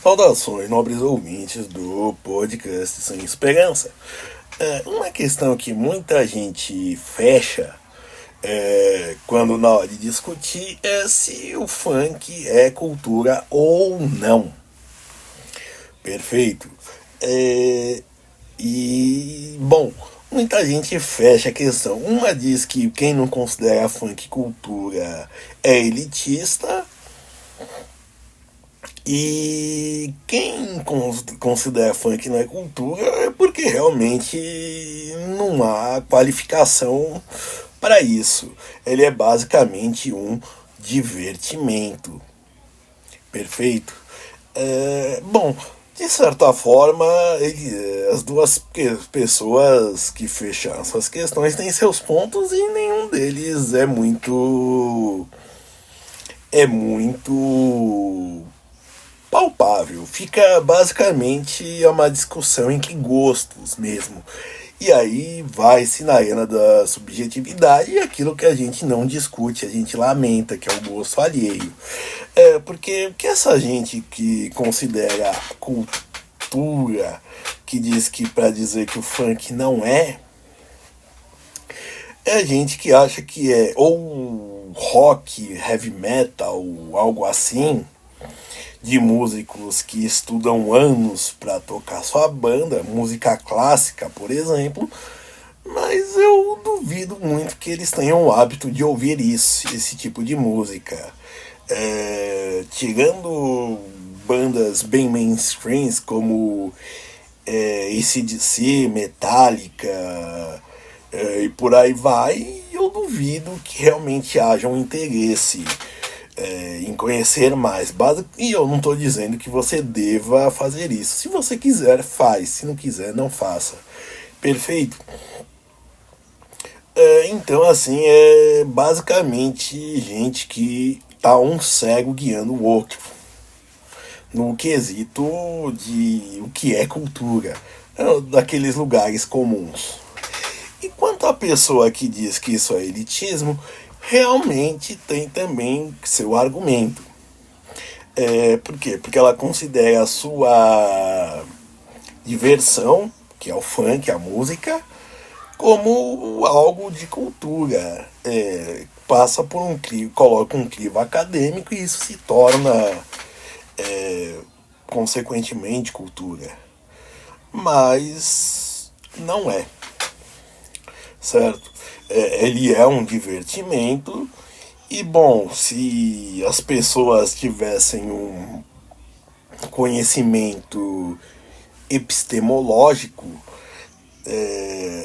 Saudações, nobres ouvintes do podcast Sem Esperança. Uma questão que muita gente fecha quando na hora de discutir é se o funk é cultura ou não. Perfeito? Bom, muita gente fecha a questão. Uma diz que quem não considera funk cultura é elitista. E quem considera funk não é cultura é porque realmente não há qualificação para isso. Ele é basicamente um divertimento. Perfeito? Bom, de certa forma, as duas pessoas que fecharam essas questões têm seus pontos e nenhum deles é muito palpável. Fica basicamente uma discussão entre gostos mesmo. E aí vai-se na arena da subjetividade e aquilo que a gente não discute, a gente lamenta, que é o gosto alheio. Porque que essa gente que considera cultura, que diz que para dizer que o funk não é gente que acha que é ou rock, heavy metal, algo assim, de músicos que estudam anos para tocar sua banda, música clássica, por exemplo, mas eu duvido muito que eles tenham o hábito de ouvir esse tipo de música. Tirando bandas bem mainstreams como AC/DC, Metallica e por aí vai, eu duvido que realmente haja um interesse em conhecer mais. E eu não estou dizendo que você deva fazer isso. Se você quiser, faz. Se não quiser, não faça. Perfeito? Então, assim, é basicamente gente que tá um cego guiando o outro no quesito de o que é cultura, daqueles lugares comuns. E quanto à pessoa que diz que isso é elitismo, realmente tem também seu argumento. Por quê? Porque ela considera a sua diversão, que é o funk, a música, como algo de cultura. Passa por um crivo, coloca um crivo acadêmico e isso se torna, consequentemente, cultura. Mas não é, certo? Ele é um divertimento e, bom, se as pessoas tivessem um conhecimento epistemológico,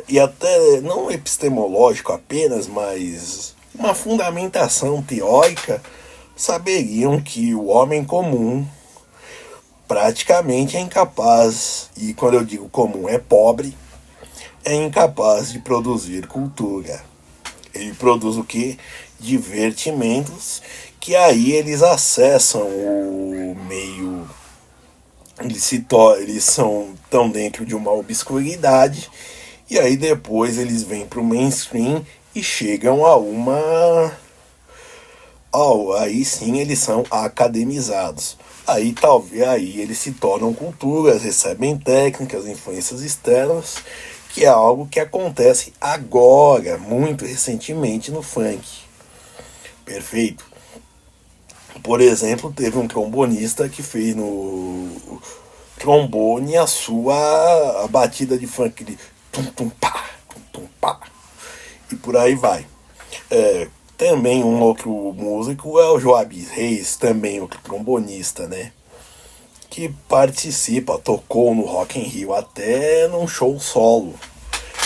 e até não epistemológico apenas, mas uma fundamentação teórica, saberiam que o homem comum praticamente é incapaz, e quando eu digo comum é pobre, é incapaz de produzir cultura. Ele produz o que? Divertimentos, que aí eles acessam o meio, eles tão dentro de uma obscuridade, e aí depois eles vêm para o mainstream e chegam a uma... aí sim eles são academizados. Aí talvez aí eles se tornam culturas, recebem técnicas, influências externas, que é algo que acontece agora, muito recentemente no funk. Perfeito? Por exemplo, teve um trombonista que fez no trombone a batida de funk de tum tum pá, tum tum pá, e por aí vai. Também um outro músico é o Joab Reis, também outro trombonista, né? Que tocou no Rock in Rio até num show solo.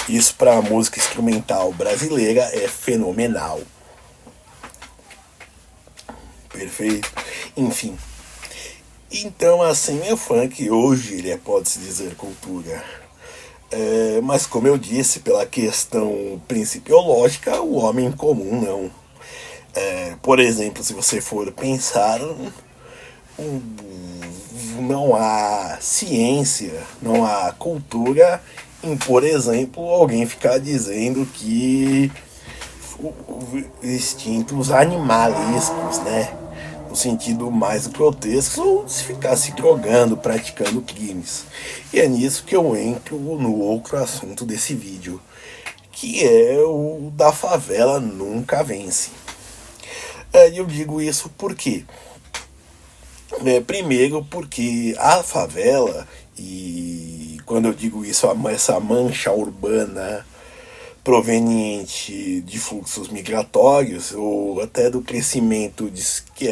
Isso para a música instrumental brasileira é fenomenal. Perfeito? Enfim. Então, assim, o funk hoje ele pode-se dizer cultura. Mas como eu disse, pela questão principiológica, o homem comum não. Por exemplo, se você for pensar, não há ciência, não há cultura em, por exemplo, alguém ficar dizendo que instintos animalescos, né? no sentido mais grotesco, ou se ficar se drogando, praticando crimes. E é nisso que eu entro no outro assunto desse vídeo, que é o da favela nunca vence. Eu digo isso por quê? Primeiro porque a favela, e quando eu digo isso, essa mancha urbana proveniente de fluxos migratórios ou até do crescimento que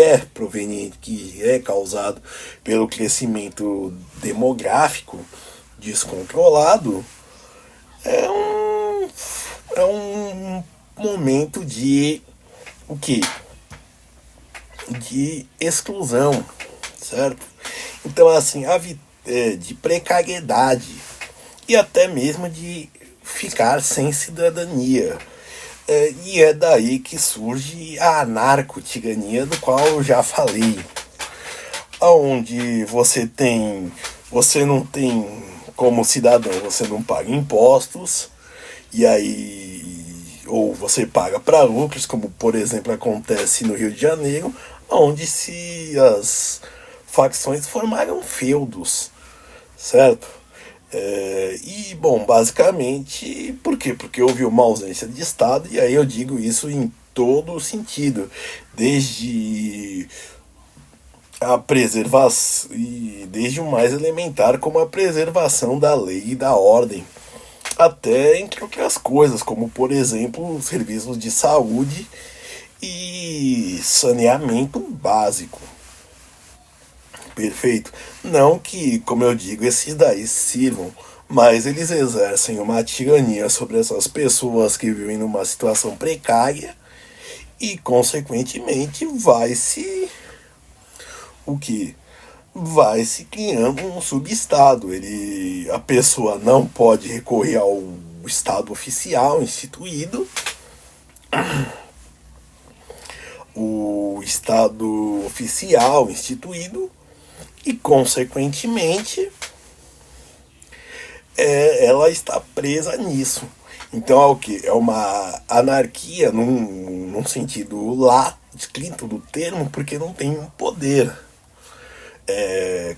é proveniente, que é causado pelo crescimento demográfico descontrolado, é um momento de o que? De exclusão, certo? Então, assim, de precariedade e até mesmo de ficar sem cidadania. E é daí que surge a anarcotirania, do qual eu já falei, onde você não tem como cidadão, você não paga impostos, e aí ou você paga para lucros, como por exemplo acontece no Rio de Janeiro, onde se as facções formaram feudos, certo? E, bom, basicamente, por quê? Porque houve uma ausência de Estado, e aí eu digo isso em todo o sentido, desde a preservação, e desde o mais elementar, como a preservação da lei e da ordem, até entre outras coisas, como por exemplo serviços de saúde e saneamento básico. Perfeito. Não que, como eu digo, esses daí sirvam, mas eles exercem uma tirania sobre essas pessoas que vivem numa situação precária e, consequentemente, o que? Vai se criando um subestado. A pessoa não pode recorrer ao estado oficial instituído. O estado oficial instituído e, consequentemente, ela está presa nisso. Então é o que? É uma anarquia num sentido lá escrito do termo, porque não tem um poder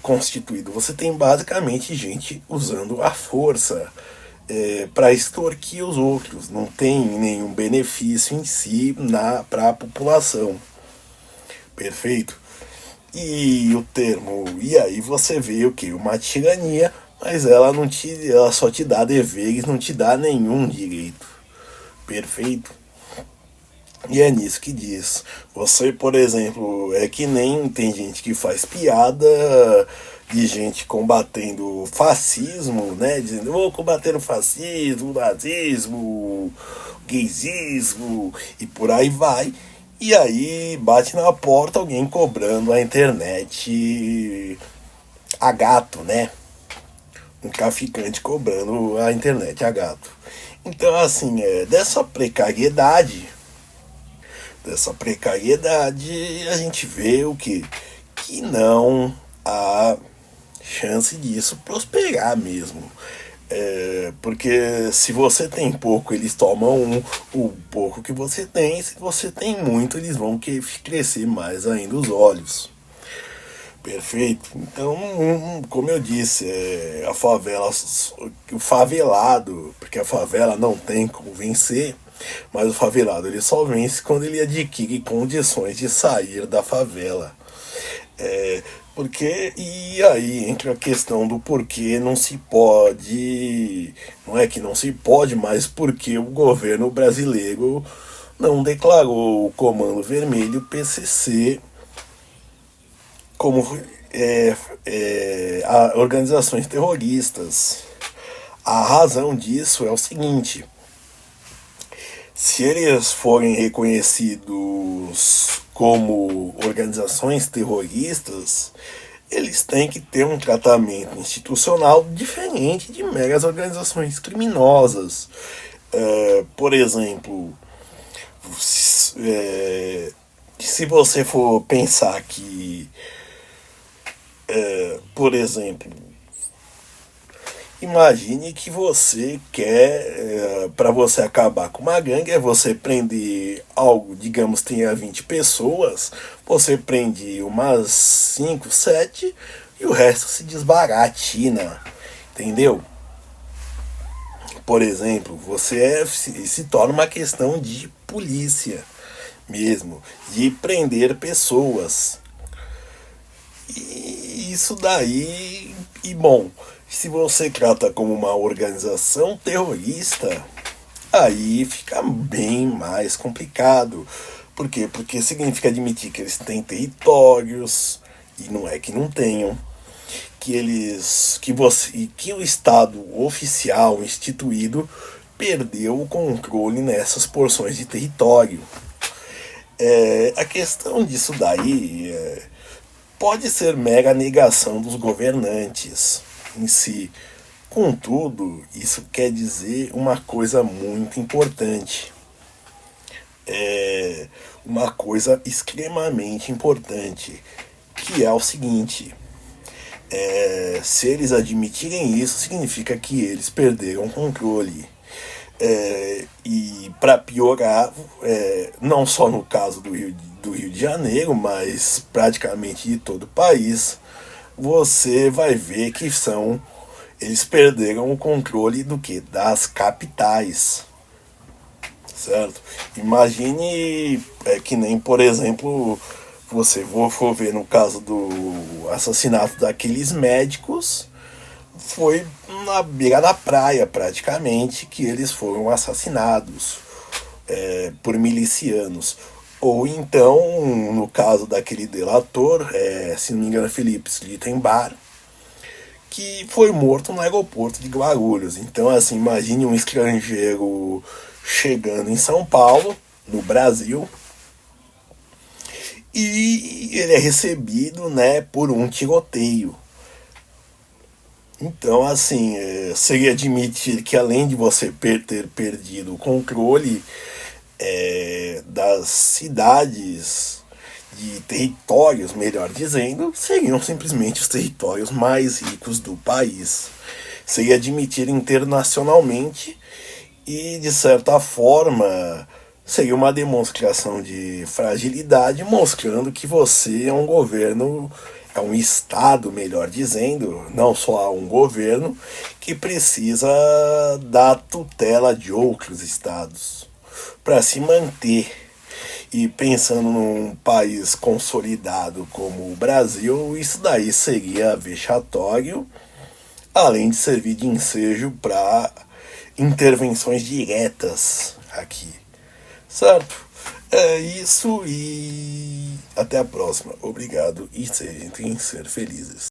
constituído. Você tem basicamente gente usando a força para extorquir os outros. Não tem nenhum benefício em si para a população. Perfeito? E o termo, e aí você vê o que? Uma tirania, mas ela só te dá deveres, não te dá nenhum direito. Perfeito? E é nisso que diz. Você, por exemplo, é que nem tem gente que faz piada de gente combatendo o fascismo, né? Dizendo, vou combater o fascismo, o nazismo, o gaysismo e por aí vai. E aí bate na porta alguém cobrando a internet a gato, né? Um traficante cobrando a internet a gato. Então, assim, dessa precariedade, a gente vê o que? Que não há chance disso prosperar mesmo. Porque se você tem pouco, eles tomam o pouco que você tem. Se você tem muito, eles vão crescer mais ainda os olhos. Perfeito? Então, como eu disse, a favela, o favelado, porque a favela não tem como vencer, mas o favelado ele só vence quando ele adquire condições de sair da favela. Porque, e aí entra a questão do porquê não se pode, não é que não se pode, mas porque o governo brasileiro não declarou o Comando Vermelho PCC como organizações terroristas. A razão disso é o seguinte: se eles forem reconhecidos como organizações terroristas, eles têm que ter um tratamento institucional diferente de meras organizações criminosas. Por exemplo, se você for pensar que, por exemplo, Imagine que você quer, para você acabar com uma gangue, é você prender algo, digamos, tenha 20 pessoas, você prende umas 5 7 e o resto se desbaratina, entendeu? Por exemplo, se torna uma questão de polícia mesmo, de prender pessoas. E isso daí, e bom, se você trata como uma organização terrorista, aí fica bem mais complicado. Por quê? Porque significa admitir que eles têm territórios, e não é que não tenham, que o Estado oficial instituído perdeu o controle nessas porções de território. A questão disso daí pode ser mera negação dos governantes em si. Contudo, isso quer dizer uma coisa muito importante. Uma coisa extremamente importante, que é o seguinte: se eles admitirem isso, significa que eles perderam o controle. E para piorar, não só no caso do Rio de Janeiro, mas praticamente de todo o país, você vai ver que eles perderam o controle do que? Das capitais, certo? Imagine que nem, por exemplo, você for ver no caso do assassinato daqueles médicos, foi na beira da praia praticamente que eles foram assassinados por milicianos. Ou então, no caso daquele delator, se não me engano, Felipe Slittenbar, que foi morto no aeroporto de Guarulhos. Então, assim, imagine um estrangeiro chegando em São Paulo, no Brasil, e ele é recebido, né, por um tiroteio. Então, assim, seria admitir que além de você ter perdido o controle das cidades, de territórios, melhor dizendo, seriam simplesmente os territórios mais ricos do país. Seria admitir internacionalmente e, de certa forma, seria uma demonstração de fragilidade, mostrando que você é um governo, é um Estado, melhor dizendo, não só um governo, que precisa da tutela de outros Estados para se manter. E pensando num país consolidado como o Brasil, isso daí seria vexatório, além de servir de ensejo para intervenções diretas aqui. Certo? É isso e até a próxima. Obrigado e tentem ser felizes.